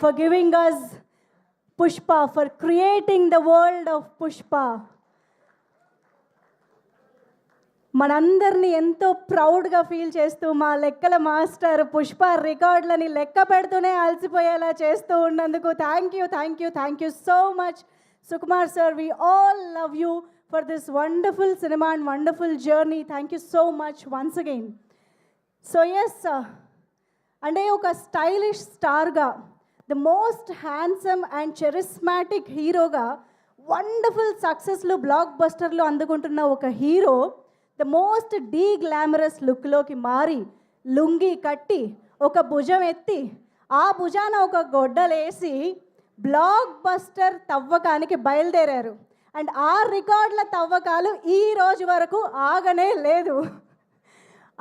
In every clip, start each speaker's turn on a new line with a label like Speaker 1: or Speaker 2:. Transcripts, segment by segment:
Speaker 1: for giving us Pushpa, for creating the world of Pushpa. మనందరినీ ఎంతో ప్రౌడ్గా feel చేస్తూ మా లెక్కల మాస్టర్ పుష్ప రికార్డులని లెక్క పెడుతూనే అలసిపోయేలా చేస్తూ ఉన్నందుకు thank you so much Sukumar sir. We all love you for this wonderful cinema and wonderful journey. Thank you so much once again. So yes, అంటే ఒక స్టైలిష్ స్టార్గా, the most handsome and charismatic హీరోగా, wonderful సక్సెస్లు బ్లాక్ బస్టర్లు అందుకుంటున్న ఒక hero the most glamorous లుక్లోకి మారి లుంగి కట్టి ఒక భుజం ఎత్తి ఆ భుజాన ఒక గొడ్డలేసి బ్లాక్ బస్టర్ తవ్వకానికి బయలుదేరారు. అండ్ ఆ రికార్డుల తవ్వకాలు ఈ రోజు వరకు ఆగనే లేదు.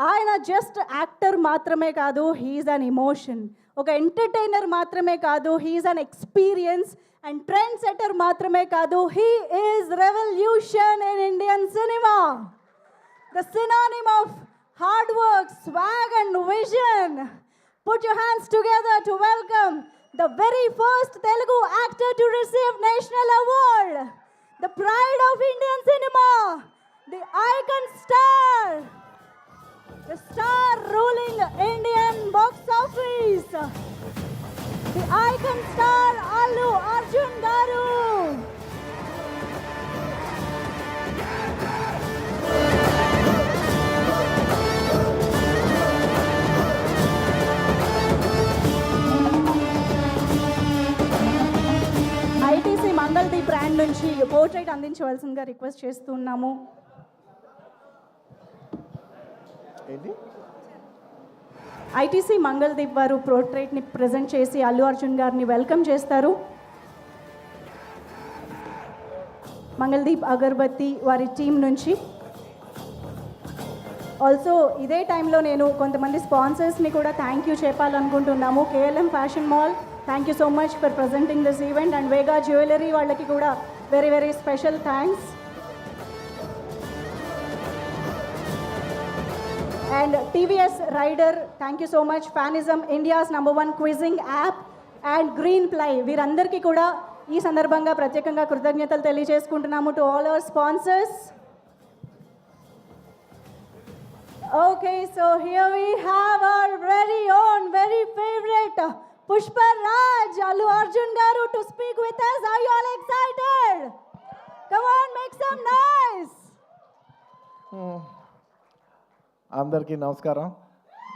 Speaker 1: ఆయన జస్ట్ యాక్టర్ మాత్రమే కాదు, హీఈస్ అన్ ఎమోషన్. ఒక ఎంటర్టైనర్ మాత్రమే కాదు, he is an experience. And trend setter మాత్రమే కాదు, he is revolution in Indian cinema. The synonym of hard work, swag and vision. Put your hands together to welcome the very first Telugu actor to receive national award, the pride of Indian cinema, the icon star, the star ruling Indian box office, the icon star Allu Arjun Garu. ITC Mangaldeep brand నుంచి portrait అందించవలసిందిగా request చేస్తున్నాము. ITC Mangaldeep వారు పోర్ట్రైట్ని present చేసి అల్లు అర్జున్ గారిని welcome చేస్తారు. మంగళదీప్ అగర్బత్తి వారి team నుంచి. ఆల్సో ఇదే టైంలో నేను కొంతమంది స్పాన్సర్స్ని కూడా థ్యాంక్ యూ చెప్పాలనుకుంటున్నాము. KLM fashion mall, thank you so much for presenting this event. And Vega jewellery వాళ్ళకి కూడా very special thanks. And TVS Raider, thank you so much. Fanism, India's #1 quizzing app. And Greenply, వీరందరికీ కూడా ఈ సందర్భంగా ప్రత్యేకంగా కృతజ్ఞతలు తెలియజేసుకుంటున్నాము to all our sponsors. Okay, so here we have our very own, very favorite Pushpa Raj, Allu Arjun Garu, to speak with us. Are you all excited? Come on, make some noise.
Speaker 2: Andarki namaskaram.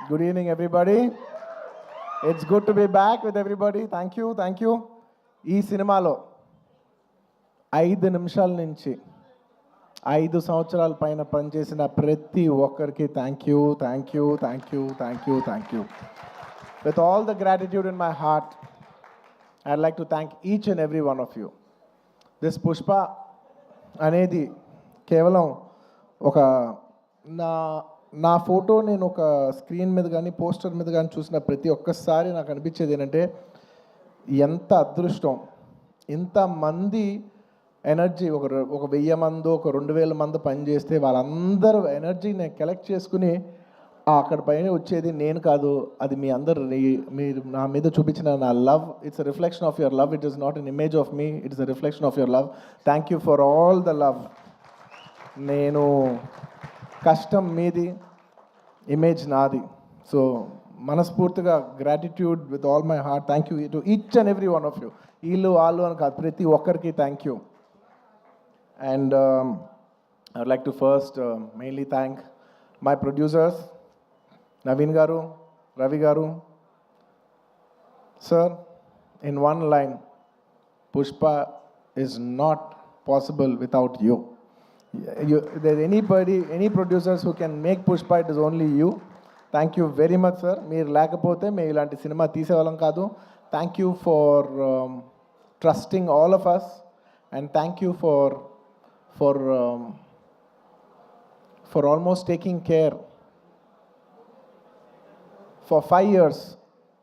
Speaker 2: Good evening, everybody. It's good to be back with everybody. Thank you. ఈ సినిమాలో 5 నిమిషాల నుంచి 5 సంవత్సరాల పైన పనిచేసిన ప్రతి ఒక్కరికి thank you. With all the gratitude in my heart, I'd like to thank each and every one of you. This Pushpa అనేది కేవలం ఒక నా ఫోటో నేను ఒక స్క్రీన్ మీద కానీ పోస్టర్ మీద కానీ చూసిన ప్రతి ఒక్కసారి నాకు అనిపించేది ఏంటంటే, ఎంత అదృష్టం, ఇంతమంది ఎనర్జీ, ఒక 1000 మంది, ఒక 2000 మంది పనిచేస్తే వాళ్ళందరూ ఎనర్జీని కలెక్ట్ చేసుకుని అక్కడ పైన వచ్చేది నేను కాదు, అది మీ అందరు, మీరు నా మీద చూపించిన నా love. It's a reflection of your love. It is not an image of me, it is a reflection of your love. Thank you for all the love. నేను కష్టం మీది, ఇమేజ్ నాది. సో మనస్ఫూర్తిగా gratitude with all my heart. Thank you to each and every one of you. వీళ్ళు వాళ్ళు అని కాదు, ప్రతి ఒక్కరికి thank you. And I would like to first mainly thank my producers, Naveen Garu, Ravi Garu. Sir, in one line, Pushpa is not possible without you. There's any producers who can make Pushpa, it is only you. Thank you very much, sir. Meer lekapothe me ilanti cinema teesevalam kaadu. Thank you for trusting all of us, and thank you for almost taking care. For 5 years,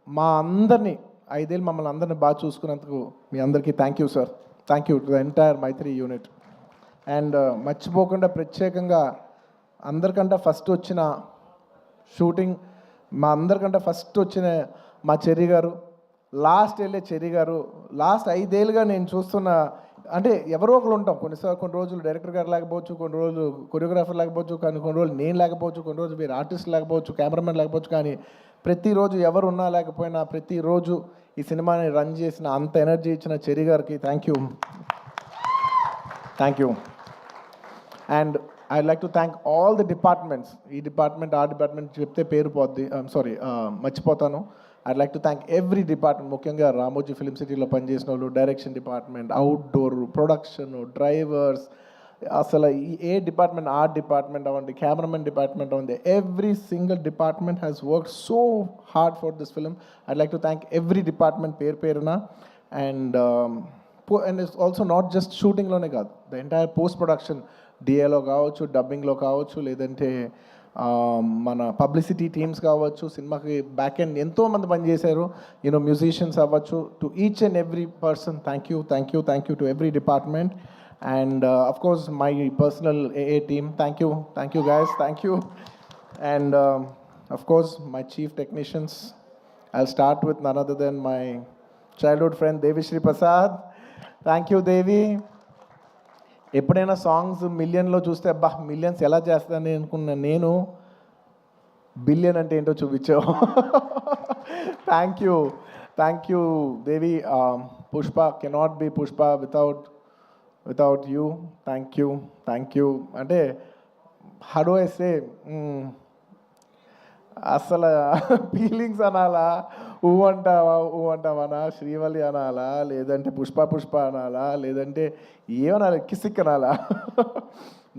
Speaker 2: మా అందరినీ 5 ఏళ్ళు మమ్మల్ని అందరినీ బాగా చూసుకున్నందుకు మీ అందరికీ thank you sir. Thank you to the entire Mythri unit. And మర్చిపోకుండా ప్రత్యేకంగా అందరికంటే ఫస్ట్ వచ్చిన షూటింగ్, మా అందరికంటే ఫస్ట్ వచ్చిన మా చెర్రీ గారు, లాస్ట్ వెళ్ళే చెరి గారు, లాస్ట్ 5 ఏళ్ళుగా నేను చూస్తున్న, అంటే ఎవరో ఒకరు ఉంటాం, కొన్ని రోజులు డైరెక్టర్ గారు లేకపోవచ్చు, కొన్ని రోజులు కొరియోగ్రాఫర్ లేకపోవచ్చు, కానీ కొన్ని రోజులు నేను లేకపోవచ్చు, కొన్ని రోజులు మీరు ఆర్టిస్ట్ లేకపోవచ్చు, కెమెరామెన్ లేకపోవచ్చు, కానీ ప్రతిరోజు ఎవరు ఉన్నా లేకపోయినా ప్రతిరోజు ఈ సినిమాని రన్ చేసిన అంత ఎనర్జీ ఇచ్చిన చెరి గారికి thank you. And I like to thank all the departments. ఈ డిపార్ట్మెంట్ ఆ డిపార్ట్మెంట్ చెప్తే పేరు పోద్ది, మర్చిపోతాను. I'd like to thank every department, ముఖ్యంగా రామోజీ ఫిలిం సిటీలో పనిచేసిన వాళ్ళు, direction department, outdoor, production, drivers, అసలు ఏ డిపార్ట్మెంట్ ఆర్ట్ డిపార్ట్మెంట్ అవ్వండి, కెమెరామెన్ డిపార్ట్మెంట్ అవ్వండి, every single department has work so hard for this film. I'd like to thank every department పేరున. And and it's also not just షూటింగ్లోనే కాదు, the entire post production, డిఏలో కావచ్చు, డబ్బింగ్లో కావచ్చు, లేదంటే మన publicity teams కావచ్చు, సినిమాకి బ్యాక్ ఎండ్ ఎంతోమంది పనిచేశారు, మ్యూజిషియన్స్ అవ్వచ్చు, to each and every person thank you to every department. And of course my personal AA team, thank you guys, thank you. And of course my chief technicians, I'll start with none other than my childhood friend Devi Prasad. Thank you Devi. ఎప్పుడైనా songs మిలియన్లో చూస్తే అబ్బా millions ఎలా చేస్తానని అనుకున్నా నేను, billion అంటే ఏంటో చూపించావు. Thank you Devi. Pushpa cannot be Pushpa without you. Thank you. అంటే హౌ డు ఐ సే, అసలు ఫీలింగ్స్ అనాలా, ఊ అంటావనా, శ్రీవల్లి అనాలా, లేదంటే పుష్ప అనాలా, లేదంటే ఏమనాలి, కిసిక్ అనాలా.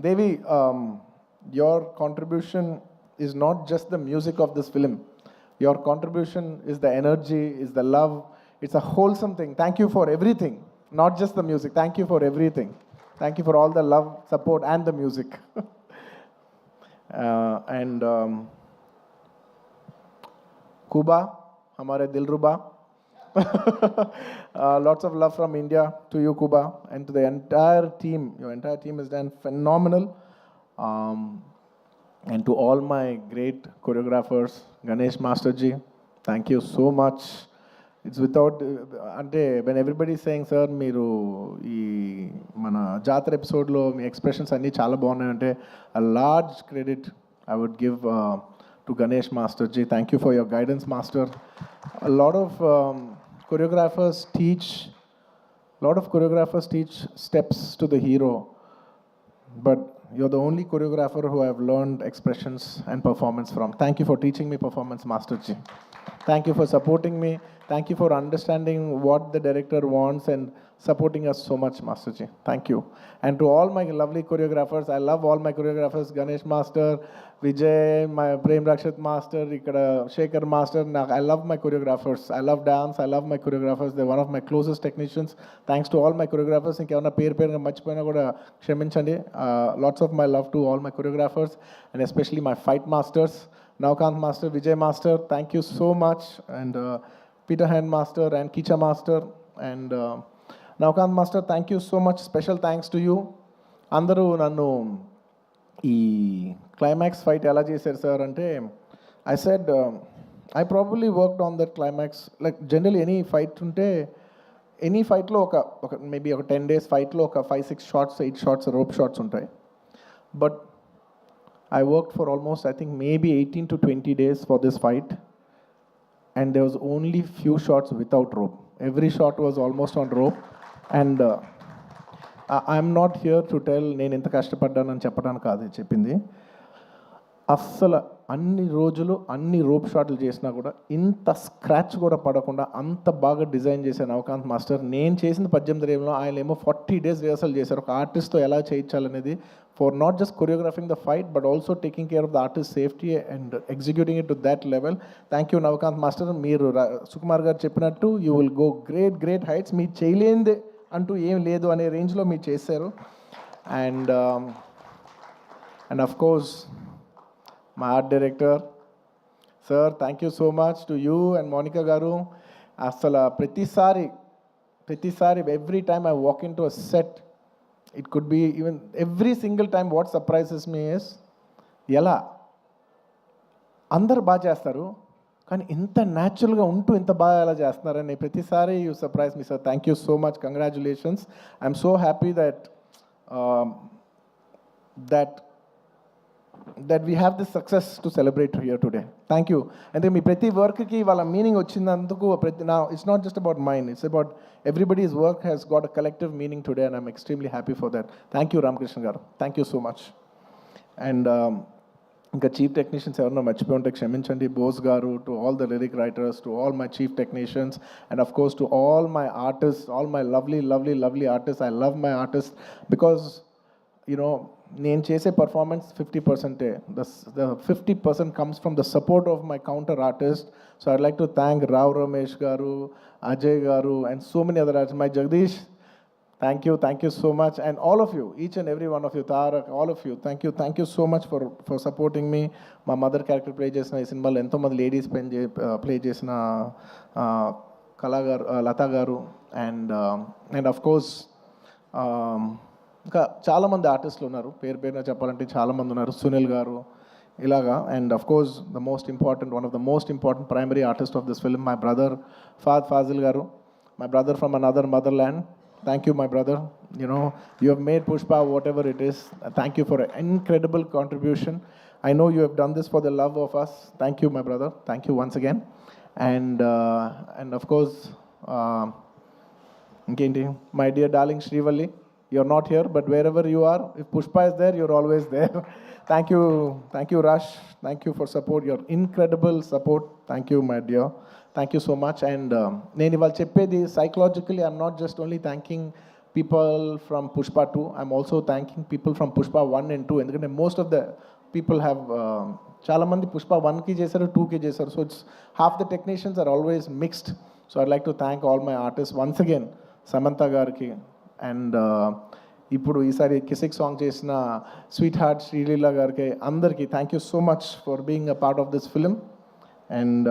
Speaker 2: Devi, your contribution is not just the music of this film, your contribution is the energy, is the love, it's a wholesome thing. Thank you for everything, not just the music, thank you for everything. Thank you for all the love, support and the music. And Kuba, हमारे दिलरुबा. Lots of love from India to you, Kuba, and to the entire team. Your entire team has done phenomenal. And to all my great choreographers, Ganesh Master Ji, thank you so much. It's without, అంటే when everybody is saying, sir, మీరు ఈ మన జాతర ఎపిసోడ్లో మీ expressions అన్నీ చాలా బాగున్నాయి అంటే, a large credit I would give to Ganesh Master Ji. Thank you for your guidance, Master. A lot of choreographers teach steps to the hero, but you're the only choreographer who I've learned expressions and performance from. Thank you for teaching me performance, Master Ji. Thank you for supporting me. Thank you for understanding what the director wants and supporting us so much, Master Ji. Thank you. And to all my lovely choreographers, I love all my choreographers, Ganesh Master, Vijay, my Prem Rakshit Master, ikkada Shekhar Master. I love my choreographers. I love dance. I love my choreographers. They're one of my closest technicians. Thanks to all my choreographers. Inkevanna పేరుగా మర్చిపోయినా కూడా క్షమించండి. Lots of my love to all my choreographers and especially my fight masters, Navkant Master, Vijay Master. Thank you so much. And Peter Hand Master and Kicha Master and Navkant Master, thank you so much. Special thanks to you. అందరూ నన్ను ఈ climax fight ఎలా చేశారు sir అంటే, I said I probably worked on that climax. Like general any fight ఉంటే, any ఫైట్లో ఒక maybe ఒక 10 days ఫైట్లో ఒక 5-6 షాట్స్ 8 షాట్స్ రోప్ షాట్స్ ఉంటాయి. But I worked for almost, I think, maybe 18 to 20 days for this fight. And there was only few shots without rope. Every shot was almost on rope. And I'm not here to tell నేను ఎంత కష్టపడ్డానని చెప్పడానికి కాదు చెప్పింది. అస్సలు అన్ని రోజులు అన్ని rope షాట్లు చేసినా కూడా ఇంత స్క్రాచ్ కూడా పడకుండా అంత బాగా డిజైన్ చేశాను నవకాంత్ మాస్టర్. నేను చేసిన 18 ఏళ్ళలో ఆయన ఏమో 40 days రిహర్సల్ చేశారు ఒక ఆర్టిస్ట్తో ఎలా చేయించాలనేది, for not just choreographing the fight but also taking care of the artist safety and executing it to that level. Thank you Navakanth master. మీరు సుకుమార్ గారు చెప్పినట్టు you will go great heights. మీరు చేయలేనిదే అంటూ ఏం లేదు అనే రేంజ్లో మీరు చేశారు. And of course my art director, sir, thank you so much to you and Monica garu. Asala pratisari every time I walk into a set, it could be even every single time, what surprises me is ela andaru baa chestaru కానీ ఇంత న్యాచురల్గా ఉంటూ ఇంత బాగా ఎలా చేస్తున్నారని ప్రతిసారి you surprise me sir. Thank you so much, congratulations. I'm so happy that that we have this success to celebrate here today. Thank you. And then మీ ప్రతి వర్క్కి వాళ్ళ మీనింగ్ వచ్చినందుకు now it's not just about mine, it's about everybody's work has got a collective meaning today, and I'm extremely happy for that. Thank you Ramakrishna garu, thank you so much. And ఇంకా chief technicians ఎవరన్నా మర్చిపోయి ఉంటే క్షమించండి. బోస్ గారు, to all the lyric writers, to all my chief technicians, and of course to all my artist, all my lovely artist. I love my artist because నేను చేసే performance 50%. The 50% comes from the support of my counter artist. So I'd like to thank Rao Ramesh garu, Ajay garu, and so many other artists. My Jagdish, thank you so much. And all of you, each and every one of you, Tarak, all of you, thank you so much for supporting me. My mother character play chesina ee cinema lo ento mandi ladies play chesina Kala garu, Lata garu, and of course ఇంకా చాలామంది ఆర్టిస్టులు ఉన్నారు, పేరున చెప్పాలంటే చాలామంది ఉన్నారు. సునీల్ గారు ఇలాగా. And of course one of the most important primary artist of this film, my brother Faasil గారు, my brother from another motherland. Thank you, my brother. You have made Pushpa whatever it is. Thank you for an incredible contribution. I know you have done this for the love of us. Thank you, my brother. Thank you once again. And of course, my dear darling Srivalli, you're not here, but wherever you are, if Pushpa is there, you're always there. Thank you, Rush. Thank you for support, your incredible support. Thank you, my dear. Thank you so much. And నేను ఇవాళ చెప్పేది psychologically, I'm not just only thanking people from Pushpa 2, I'm also thanking people from Pushpa 1 and 2. ఎందుకంటే most of the people have చాలామంది Pushpa 1కి చేశారు, 2కి చేశారు. So it's half the technicians are always mixed. So I'd like to thank all my artists once again, Samantha గారికి, and ఇప్పుడు ఈసారి Kissik song చేసిన స్వీట్ హార్ట్ శ్రీలీల గారికి, అందరికీ thank you so much for being a part of this film. And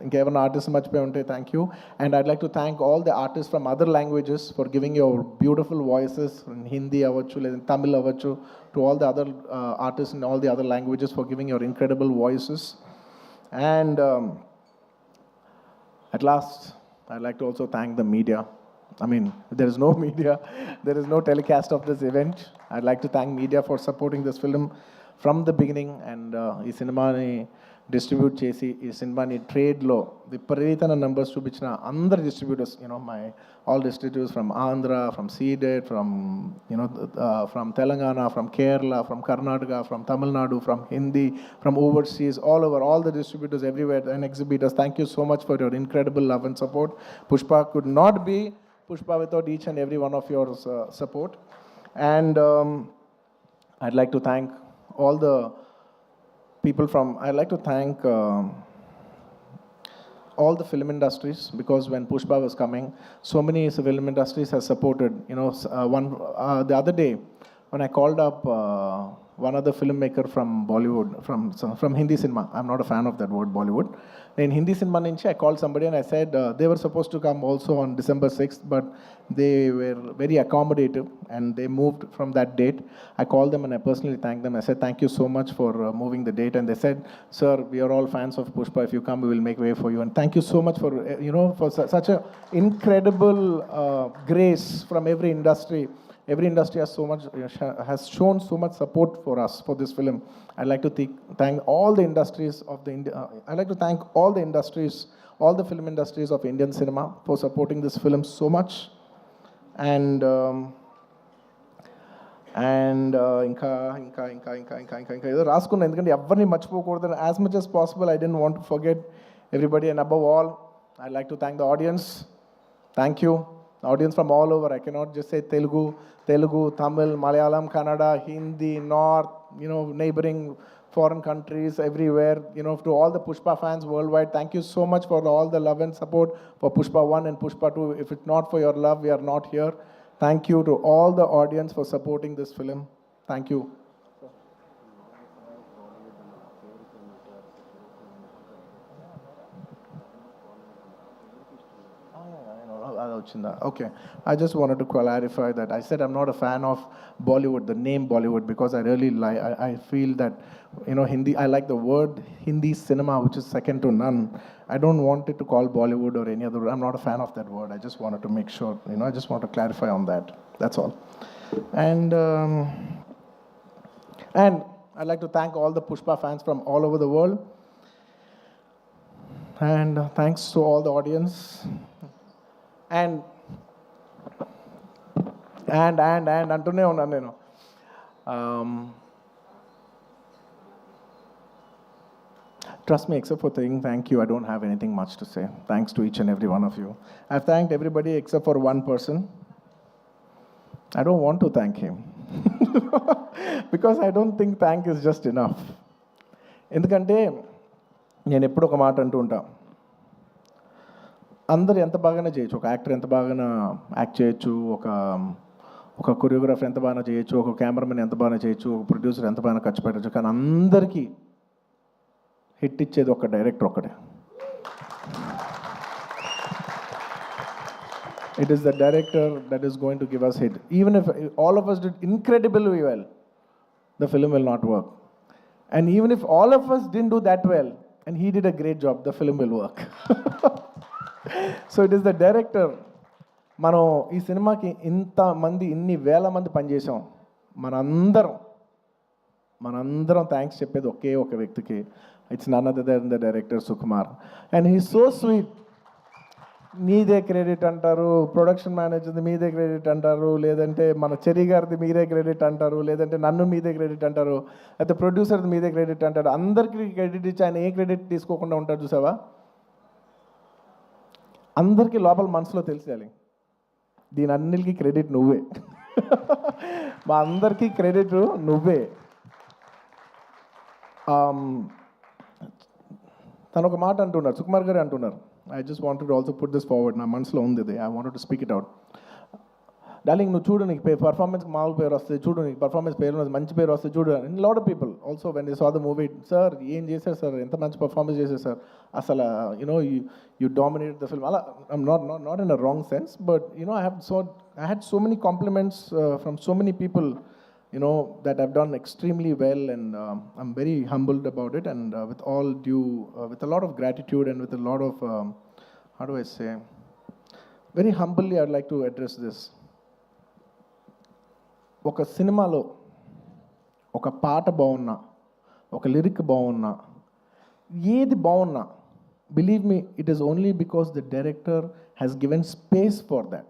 Speaker 2: ఇంకేమైనా artist మర్చిపోయి ఉంటే thank you. And I'd like to thank all the artist from other languages for giving your beautiful voices. Hindi అవ్వచ్చు, లేదా తమిళ్ అవ్వచ్చు, to all the other artist in all the other languages for giving your incredible voices. And at last I'd like to also thank the media. I mean, there is no media, there is no telecast of this event. I'd like to thank media for supporting this film from the beginning. And ఈ సినిమాని distribute చేసి, ఈ సినిమాని ట్రేడ్లో విపరీతమైన numbers చూపించిన అందరు distributors, my all distributors from Andhra, from Ceded, from Telangana, from Kerala, from Karnataka, from Tamil Nadu, from Hindi, from overseas, all over, all the distributors everywhere and exhibitors, thank you so much for your incredible love and support. Pushpa could not be Pushpa without each and every one of your support. And I'd like to thank all the people I'd like to thank all the film industries, because when Pushpa was coming, so many film industries have supported. The other day when I called up one other filmmaker from Bollywood, from Hindi cinema. I'm not a fan of that word Bollywood. In Hindi cinema nunchi I called somebody and I said they were supposed to come also on December 6th, but they were very accommodative and they moved from that date. I called them and I personally thanked them. I said thank you so much for moving the date, and they said, sir, we are all fans of Pushpa. If you come, we will make way for you. And thank you so much for for such a incredible grace from every industry. Every industry has shown so much support for us for this film. I'd like to thank all the industries of I'd like to thank all the industries, all the film industries of Indian cinema for supporting this film so much. And ఇంకా ఏదో రాసుకున్నాను, ఎందుకంటే ఎవరిని మర్చిపోకూడదు. As much as possible, I didn't want to forget everybody. And above all, I'd like to thank the audience. Thank you. Audience from all over. I cannot just say Telugu, Tamil, Malayalam, Kannada, Hindi, North, neighboring foreign countries, everywhere. To all the Pushpa fans worldwide, thank you so much for all the love and support for Pushpa 1 and Pushpa 2. If it's not for your love, we are not here. Thank you to all the audience for supporting this film. Thank you. వచ్చిందా? Okay, I just wanted to clarify that I said I'm not a fan of Bollywood, the name Bollywood, because I really like, I feel that, you know, Hindi, I like the word Hindi cinema, which is second to none. I don't want it to call Bollywood or any other, I'm not a fan of that word. I just wanted to make sure, you know, I just want to clarify on that. That's all. And I'd like to thank all the Pushpa fans from all over the world. And thanks to all the audience. And అంటూనే ఉన్నాను నేను. Trust me, except for saying thank you, I don't have anything much to say. Thanks to each and every one of you. I've thanked everybody except for one person. I don't want to thank him. Because I don't think thank is just enough. ఎందుకంటే నేను ఎప్పుడు ఒక మాట అంటూ ఉంటా, అందరు ఎంత బాగానే చేయొచ్చు, ఒక యాక్టర్ ఎంత బాగానే యాక్ట్ చేయొచ్చు, ఒక కొరియోగ్రాఫర్ ఎంత బాగా చేయొచ్చు, ఒక కెమెరామెన్ ఎంత బాగా చేయొచ్చు, ఒక ప్రొడ్యూసర్ ఎంత బాగా ఖర్చు పెట్టచ్చు, కానీ అందరికీ హిట్ ఇచ్చేది ఒక డైరెక్టర్ ఒక్కడే. It is the director that is going to give us hit. Even if all of us did incredibly well, the film will not work. And even if all of us didn't do that well, and he did a great job, the film will work. So it is the director. మనం ఈ సినిమాకి ఇంతమంది, ఇన్ని వేల మంది పనిచేసాం. మనందరం thanks చెప్పేది ఒకే ఒక వ్యక్తికి. It's none other then the director Sukumar. And he so sweet. మీదే క్రెడిట్ అంటారు, ప్రొడక్షన్ మేనేజర్ది మీదే క్రెడిట్ అంటారు, లేదంటే మన చెరి గారిది మీరే క్రెడిట్ అంటారు, లేదంటే నన్ను మీదే క్రెడిట్ అంటారు, అయితే ప్రొడ్యూసర్ది మీదే క్రెడిట్ అంటారు. అందరికీ క్రెడిట్ ఇచ్చి ఆయన ఏ క్రెడిట్ తీసుకోకుండా ఉంటాడు చూసావా? అందరికీ లోపల మనసులో తెలిసేయాలి, దీని అన్నిటికీ క్రెడిట్ నువ్వే. మా అందరికీ క్రెడిట్ నువ్వే. తను ఒక మాట అంటున్నారు, సుకుమార్ గారే అంటున్నారు. I just wanted to also put this forward. నా మనసులో ఉంది ఇది. I wanted to speak it out. Darling, నువ్వు చూడు, నీకు పర్ఫార్మెన్స్కి మామూలు పేరు వస్తుంది, చూడు నీకు పర్ఫార్మెన్స్ పేరు మంచి పేరు వస్తుంది, చూడు. And lot of people also when they saw the movie, sir ఏం చేశారు సార్, ఎంత మంచి పర్ఫార్మెన్స్ చేశారు సార్, అసలు you know you dominated the film. అలా I'm not in a wrong sense, but you know I had so many compliments from so many people, you know, that I've done extremely well, and I'm very humbled about it, and with all due, with a lot of gratitude and with a lot of, how do I say, very humbly I'd like to address this. ఒక సినిమాలో ఒక పాట బాగున్నా, ఒక lyric బాగున్నా, ఏది బాగున్నా, believe me, it is only because the director has given space for that.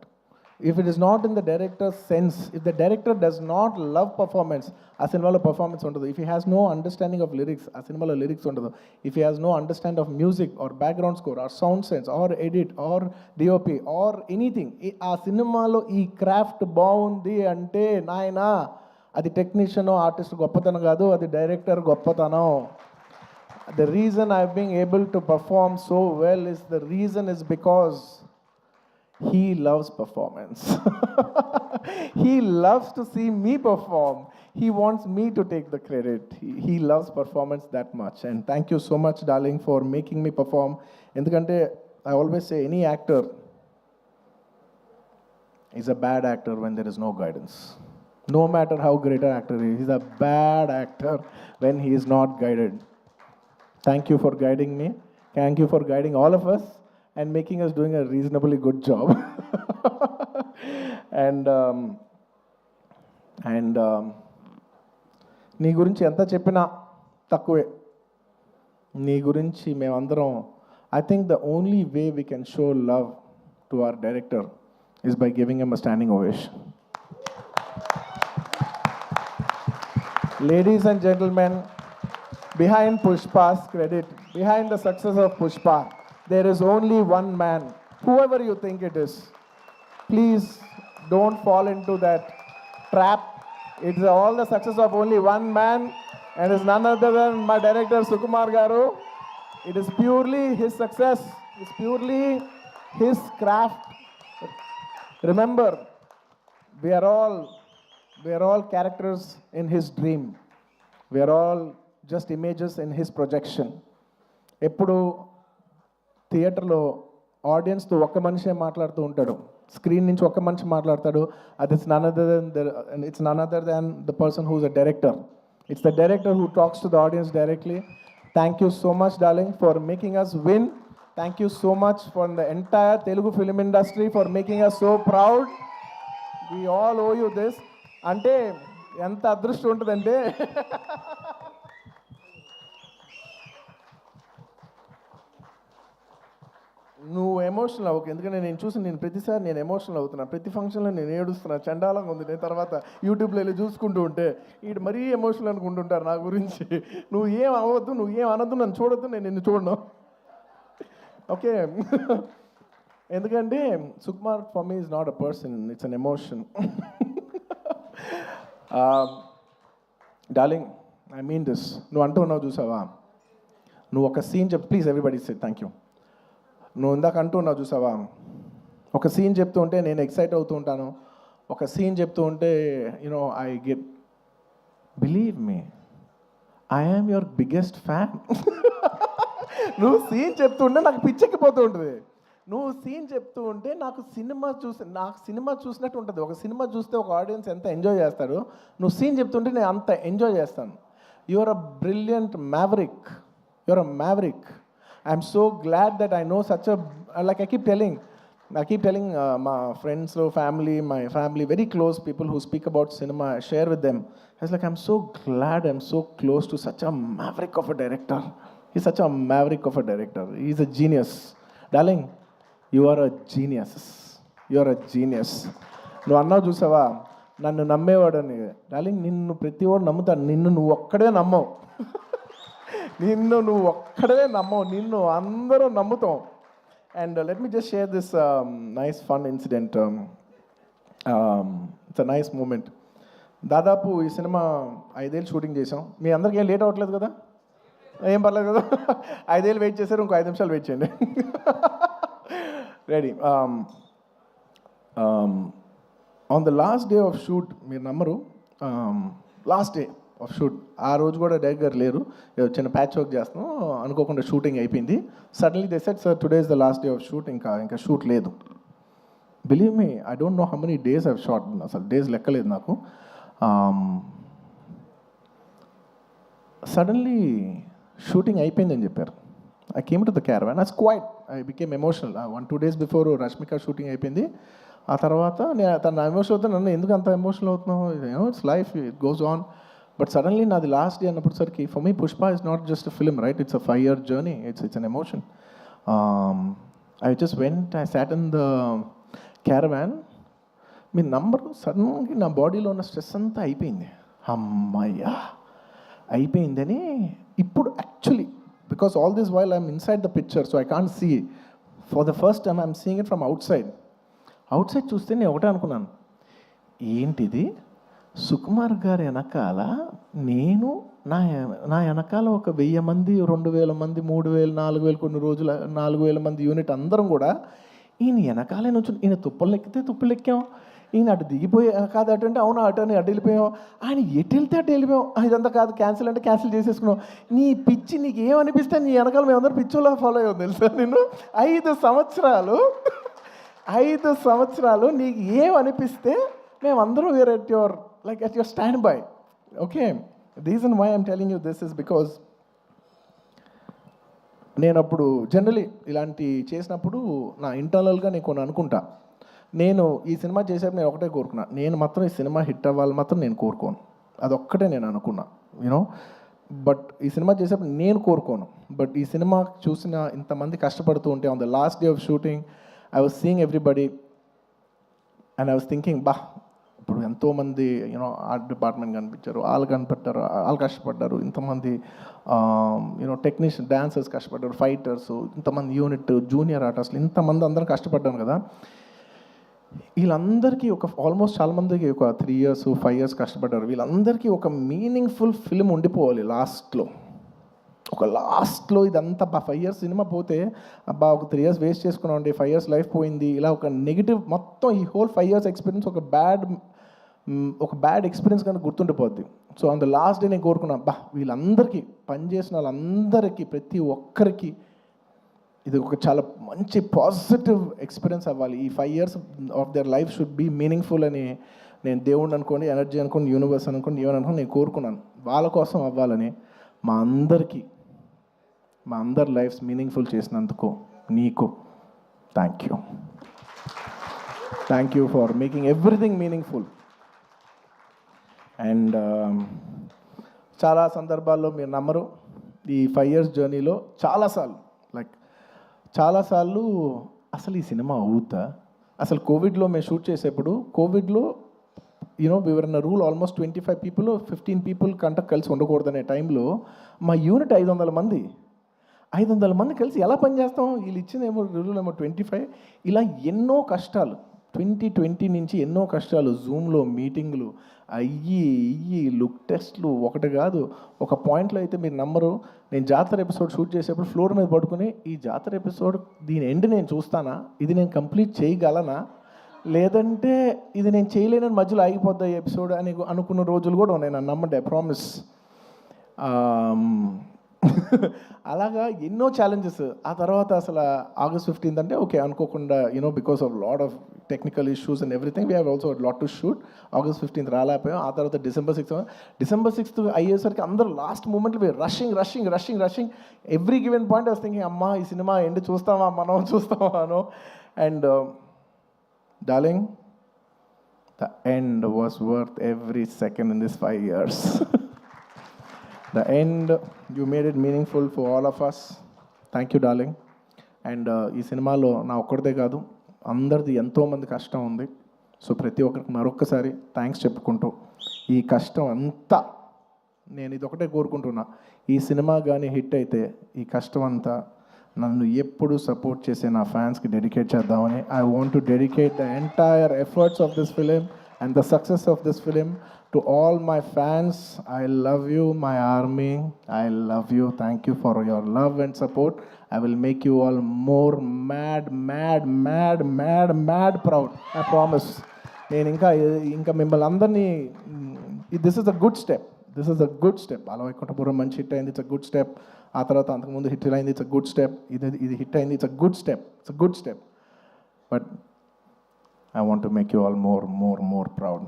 Speaker 2: If it is not in the director's sense, if the director does not love performance, ఆ సినిమాలో పర్ఫార్మెన్స్ ఉండదు. If he has no understanding of lyrics, ఆ సినిమాలో lyrics ఉండదు. If he has no understanding of music or background score or sound sense or edit or DOP or anything, ఆ సినిమాలో ఈ craft బాగుంది అంటే నాయనా, అది టెక్నీషియన్ ఆర్టిస్ట్ గొప్పతనం కాదు, అది డైరెక్టర్ గొప్పతనం. The reason I've been able to perform so well is because he loves performance. He loves to see me perform. He wants me to take the credit. He loves performance that much. And thank you so much, darling, for making me perform. Endukante I always say any actor is a bad actor when there is no guidance. No matter how great an actor is, he's a bad actor when he is not guided. Thank you for guiding me. Thank you for guiding all of us and making us doing a reasonably good job. and నీ గురించి ఎంత చెప్పినా తక్కువే. నీ గురించి మేమందరం, I think the only way we can show love to our director is by giving him a standing ovation. Ladies and gentlemen, behind Pushpa's credit, behind the success of Pushpa, there is only one man, whoever you think it is. Please don't fall into that trap. It's all the success of only one man, and it's none other than my director Sukumar Garu. It is purely his success. It's purely his craft. Remember, we are all characters in his dream. We are all just images in his projection. ఎప్పుడు థియేటర్లో ఆడియన్స్తో ఒక్క మనిషే మాట్లాడుతూ ఉంటాడు, screen నుంచి ఒక్క మనిషి మాట్లాడతాడు. అది it's none other than the person who's a director. It's the director who talks to the audience directly. Thank you so much darling for making us win. Thank you so much for the entire Telugu film industry for making us so proud. We all owe you this. అంటే ఎంత అదృష్టం ఉంటుందంటే నువ్వు emotional అవ్వకు, ఎందుకంటే నేను చూసి నేను ప్రతిసారి నేను ఎమోషనల్ అవుతున్నా, ప్రతి ఫంక్షన్లో నేను ఏడుస్తున్నా, చండాలంగా ఉంది. నేను తర్వాత యూట్యూబ్లో వెళ్ళి చూసుకుంటూ ఉంటే వీడు మరీ ఎమోషనల్ అనుకుంటుంటారు నా గురించి. నువ్వు ఏం అవ్వద్దు, నువ్వు ఏం అనద్దు, నన్ను చూడొద్దు, నేను నిన్ను చూడను, ఓకే? ఎందుకంటే Sukumar for me is not a person, it's an emotion. Darling, I mean this. నువ్వు అంటూ ఉన్నావు చూసావా, నువ్వు ఒక సీన్ చెప్పు please. Everybody say thank you. నువ్వు ఇందాక అంటూ ఉన్నావు చూసావా, ఒక సీన్ చెప్తూ ఉంటే నేను ఎక్సైట్ అవుతూ ఉంటాను. ఒక సీన్ చెప్తూ ఉంటే you know I get, believe me, I am your biggest fan. నువ్వు సీన్ చెప్తూ ఉంటే నాకు పిచ్చెక్కిపోతూ ఉంటుంది. నువ్వు సీన్ చెప్తూ ఉంటే నాకు సినిమా చూసినట్టు ఉంటుంది. ఒక సినిమా చూస్తే ఒక ఆడియన్స్ ఎంత ఎంజాయ్ చేస్తాడు, నువ్వు సీన్ చెప్తుంటే నేను అంత ఎంజాయ్ చేస్తాను. Your a brilliant maverick, your a maverick. I'm so glad that I know such a, like I keep telling my friends, my family, very close people who speak about cinema, I share with them. I was like, I'm so glad I'm so close to such a maverick of a director. He's such a maverick of a director. He's a genius. Darling, you are a genius. You are a genius. నువ్వు అన్నావు చూసావా, నన్ను నమ్మేవాడని. Darling, నిన్ను ప్రతి వాడు నమ్ముతాడు, నిన్ను నువ్వు ఒక్కడే నమ్మవు. నిన్ను నువ్వు ఒక్కడే నమ్మవు, నిన్ను అందరూ నమ్ముతాం. And let me just share this nice fun incident. It's a nice moment. దాదాపు ఈ సినిమా 5 ఏళ్ళు షూటింగ్ చేసాం. మీ అందరికీ ఏం లేట్ అవ్వట్లేదు కదా, ఏం పర్లేదు కదా? 5 ఏళ్ళు వెయిట్ చేశారు, ఇంకో 5 నిమిషాలు వెయిట్ చేయండి. Ready. On the last day of shoot, మీరు నమ్మరు, లాస్ట్ డే ఆఫ్ షూట్, ఆ రోజు కూడా డైరెక్టర్ గారు లేరు, చిన్న ప్యాచ్ వర్క్ చేస్తున్నాం, అనుకోకుండా షూటింగ్ అయిపోయింది. Suddenly they said, sir today is the last day of shoot, ఇంకా షూట్ లేదు. Believe me, I don't know how many days I've shot, అసలు డేస్ లెక్కలేదు నాకు. సడన్లీ షూటింగ్ అయిపోయిందని చెప్పారు. I came to the caravan, I was quite, I became emotional. 1-2 days before Rashmika shooting అయిపోయింది. ఆ తర్వాత తన ఎమోషన్ అవుతుంది, నన్ను ఎందుకు అంత ఎమోషనల్ అవుతున్నావు, it's life, it goes on. But suddenly నాది లాస్ట్ డే అన్నప్పటిసరికి, for me Pushpa is not just a film, right? It's a 5-year journey, it's an emotion. I just went, I sat in the caravan. మీ number సడన్గా నా బాడీలో ఉన్న stress అంతా అయిపోయింది. అమ్మయ్యా అయిపోయిందని ఇప్పుడు actually, because all this while I'm inside the picture, so I can't see. For the first time I'm seeing it from outside చూస్తే నేను ఒకటే అనుకున్నాను, ఏంటిది, సుకుమార్ గారి వెనకాల నేను, నా వెనకాల ఒక 1000 మంది, 2000 మంది, 3000, 4000, కొన్ని రోజుల 4000 మంది యూనిట్ అందరం కూడా ఈయన వెనకాలే నుంచి, ఈయన తుప్పలు ఎక్కితే తుప్పలు ఎక్కాం, ఈయన అటు దిగిపోయి కాదు అటు అంటే అవును అటు అని అటు వెళ్ళిపోయాం, ఆయన ఎటు వెళ్తే అటు వెళ్ళిపోయాం, ఇదంతా కాదు క్యాన్సిల్ అంటే క్యాన్సిల్ చేసేసుకున్నాం. నీ పిచ్చి నీకు ఏమనిపిస్తే నీ వెనకాల మేమందరం పిచ్చోలా ఫాలో అయ్యాం తెలుసా. నేను 5 సంవత్సరాలు నీకు ఏమనిపిస్తే మేమందరం were at your at your standby. Okay, the reason why I'm telling you this is because నేను అప్పుడు జనరలీ ఇలాంటి చేసినప్పుడు నా ఇంటర్నల్గా నేను కొన్ని అనుకుంటా. నేను ఈ సినిమా చేసేప్పుడు నేను ఒకటే కోరుకున్నా, నేను మాత్రం ఈ సినిమా హిట్ అవ్వాలి మాత్రం నేను కోరుకోను, అదొక్కటే నేను అనుకున్నా, యూనో. బట్ ఈ సినిమా చేసేప్పుడు నేను కోరుకోను. బట్ ఈ సినిమా చూసిన ఇంతమంది కష్టపడుతూ ఉంటే, on the last day of shooting I was seeing everybody and I was thinking, ఇప్పుడు ఎంతోమంది యూనో ఆర్ట్ డిపార్ట్మెంట్ కనిపించారు, వాళ్ళు కనిపెట్టారు, వాళ్ళు కష్టపడ్డారు, ఇంతమంది యూనో టెక్నీషియన్, డాన్సర్స్ కష్టపడ్డారు, ఫైటర్స్, ఇంతమంది యూనిట్, జూనియర్ ఆర్టిస్టులు, ఇంతమంది అందరం కష్టపడ్డాను కదా. వీళ్ళందరికీ ఆల్మోస్ట్ చాలామందికి ఒక 3 years 5 years కష్టపడ్డారు. వీళ్ళందరికీ ఒక మీనింగ్ఫుల్ ఫిల్మ్ ఉండిపోవాలి లాస్ట్లో ఇదంతా 5 years సినిమా పోతే, ఒక 3 years వేస్ట్ చేసుకున్నాం అండి, 5 years లైఫ్ పోయింది, ఇలా ఒక నెగిటివ్ మొత్తం ఈ హోల్ 5 years ఎక్స్పీరియన్స్ ఒక బ్యాడ్ ఎక్స్పీరియన్స్ కనుక గుర్తుండిపోద్ది. So on the last day నేను కోరుకున్నా, వీళ్ళందరికీ పనిచేసిన వాళ్ళందరికీ, ప్రతి ఒక్కరికి ఇది ఒక చాలా మంచి పాజిటివ్ ఎక్స్పీరియన్స్ అవ్వాలి. ఈ 5 years of their life should be meaningful అని నేను దేవుడిని అనుకోండి, ఎనర్జీ అనుకోండి, యూనివర్స్ అనుకోండి, ఏమని అనుకోండి నేను కోరుకున్నాను. వాళ్ళ కోసం అవ్వాలని మా అందరి లైఫ్స్ మీనింగ్ఫుల్ చేసినందుకు నీకు thank you for making everything meaningful. And చాలా సందర్భాల్లో మీరు నమ్మరు, ఈ 5 years జర్నీలో చాలాసార్లు అసలు ఈ సినిమా అవుతా, అసలు కోవిడ్లో మేము షూట్ చేసేప్పుడు కోవిడ్లో we were in rule almost 25 people 15 people కంట కలిసి ఉండకూడదనే టైంలో మా యూనిట్ 500 మంది కలిసి ఎలా పనిచేస్తాం? వీళ్ళు ఇచ్చిందేమో రూల్ ఏమో 25. ఇలా ఎన్నో కష్టాలు 2020 నుంచి ఎన్నో కష్టాలు, జూమ్లో మీటింగ్లు అయ్యి లుక్ టెస్ట్లు ఒకటి కాదు. ఒక పాయింట్లో అయితే మీరు నమ్మరు, నేను జాతర ఎపిసోడ్ షూట్ చేసేప్పుడు ఫ్లోర్ మీద పడుకుని ఈ జాతర ఎపిసోడ్ దీని ఎండ్ నేను చూస్తానా, ఇది నేను కంప్లీట్ చేయగలనా, లేదంటే ఇది నేను చేయలేనని మధ్యలో ఆగిపోద్దా ఈ ఎపిసోడ్ అని అనుకున్న రోజులు కూడా ఉన్నాయి. నన్ను నమ్మండి, ఐ ప్రామిస్. అలాగా ఎన్నో ఛాలెంజెస్. ఆ తర్వాత అసలు August 15th అంటే ఓకే అనుకోకుండా because of lot of technical issues and everything we have also lot to shoot. August 15th రాలేకపోయాం. ఆ తర్వాత December 6th అయ్యేసరికి అందరూ లాస్ట్ మూమెంట్లో rushing every given point I was thinking అమ్మా ఈ సినిమా ఎండ్ చూస్తామా అనో. And darling, the end was worth every second in this 5 years. The end, you made it meaningful for all of us. Thank you, darling. And ఈ సినిమాలో నా ఒక్కడిదే కాదు, అందరిది ఎంతోమంది కష్టం ఉంది. సో ప్రతి ఒక్కరికి మరొక్కసారి థ్యాంక్స్ చెప్పుకుంటూ, ఈ కష్టం అంతా నేను ఇది ఒకటే కోరుకుంటున్నా, ఈ సినిమా కానీ హిట్ అయితే ఈ కష్టం అంతా నన్ను ఎప్పుడు సపోర్ట్ చేసే నా ఫ్యాన్స్కి డెడికేట్ చేద్దామని. I want to dedicate the entire efforts of this film and the success of this film to all my fans. I love you, my army. I love you. Thank you for your love and support. I will make you all more mad proud. I promise. నేను ఇంకా మిమ్మల్ని అందరినీ, this is a good step. అలా వైకుంఠపురం మంచి hit అయింది, it's a good step. ఆ తర్వాత అంతకుముందు హిట్ అయింది, ఇట్స్ అ గుడ్ స్టెప్. ఇది హిట్ అయింది, it's a good step. But I want to make you all more proud.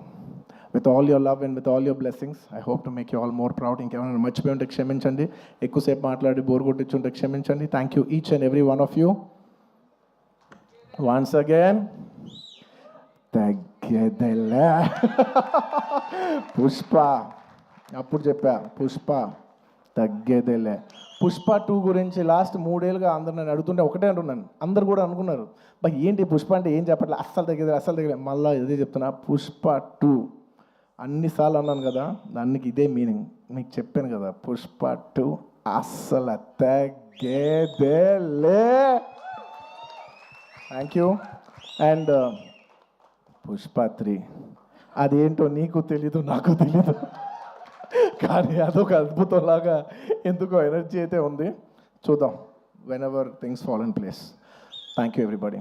Speaker 2: With all your love and with all your blessings, I hope to make you all more proud. ఇంకేమైనా మర్చిపోయి ఉంటే క్షమించండి, ఎక్కువసేపు మాట్లాడి bore కొట్టించుంటే క్షమించండి. Thank you each and every one of you. Once again తగ్గేదేలే పుష్ప, అప్పుడు చెప్పా పుష్ప తగ్గేదేలే. పుష్ప 2 గురించి లాస్ట్ 3 ఏళ్ళుగా అందరు నన్ను అడుగుతుంటే ఒకటే అంటున్నాను. అందరు కూడా అనుకున్నారు బా ఏంటి పుష్ప అంటే ఏం చెప్పట్లే, అస్సలు తగ్గేది. మళ్ళీ ఇదే చెప్తున్నా, పుష్ప 2 అన్నిసార్లు అన్నాను కదా, దానికి ఇదే మీనింగ్. మీకు చెప్పాను కదా, పుష్ప 2 అస్సలు తగ్గేదేలే. Thank you. అండ్ పుష్ప 3 అదేంటో నీకు తెలీదు, నాకు తెలీదు, కానీ అదొక అద్భుతంలాగా ఎందుకో ఎనర్జీ అయితే ఉంది. చూద్దాం, whenever things fall in place. Thank you everybody.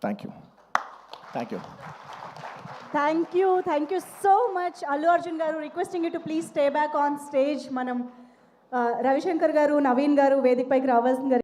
Speaker 2: Thank you
Speaker 1: so much. Allu Arjun గారు, requesting you to please stay back on stage. మనం రవిశంకర్ గారు, నవీన్ గారు వేదికపైకి రావాల్సింది.